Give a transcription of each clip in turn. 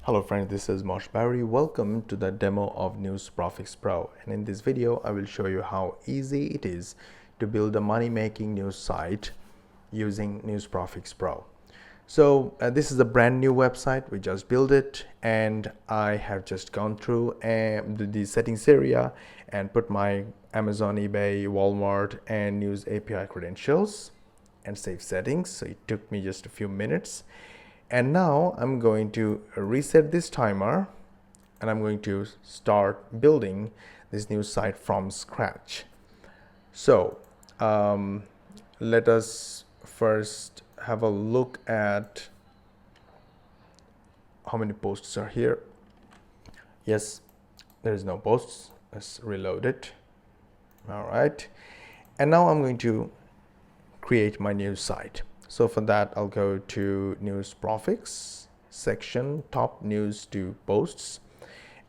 Hello friends, this is Mosh Barry. Welcome to the demo of NewsProfixPro, and in this video I will show you how easy it is to build a money-making news site using NewsProfixPro. So this is a brand new website. We just built it, and I have just gone through the settings area and put my Amazon, eBay, Walmart and News API credentials and save settings. So it took me just a few minutes. And now I'm going to reset this timer and I'm going to start building this new site from scratch. So let us first have a look at how many posts are here. Yes, there is no posts. Let's reload it. All right. And now I'm going to create my new site. So for that, I'll go to NewsProfix section, top news to posts,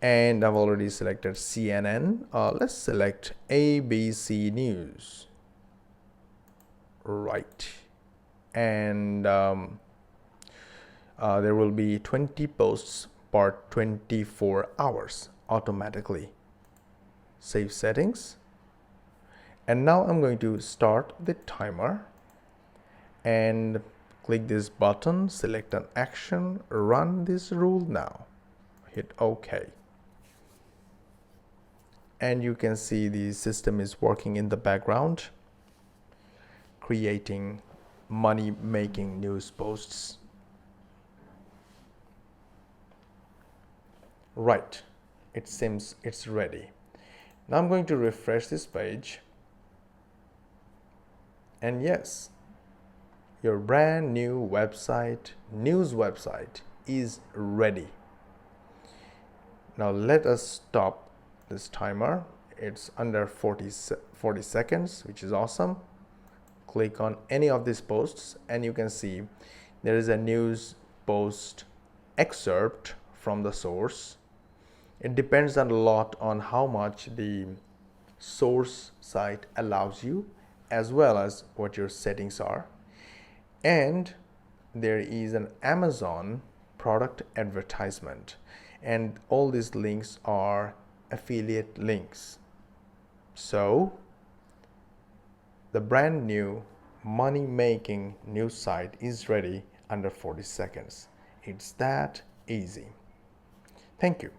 and I've already selected CNN. Let's select ABC News. Right, and there will be 20 posts per 24 hours automatically. Save settings, and now I'm going to start the timer and click this button, select an action, run this rule now, hit OK, and you can see the system is working in the background, creating money-making news posts. Right, it seems it's ready. Now I'm going to refresh this page, and yes, your brand new website, news website, is ready. Now let us stop this timer. It's under 40 seconds, which is awesome. Click on any of these posts and you can see there is a news post excerpt from the source. It depends a lot on how much the source site allows you, as well as what your settings are. And there is an Amazon product advertisement, and all these links are affiliate links. So the brand new money-making news site is ready under 40 seconds. It's that easy. Thank you.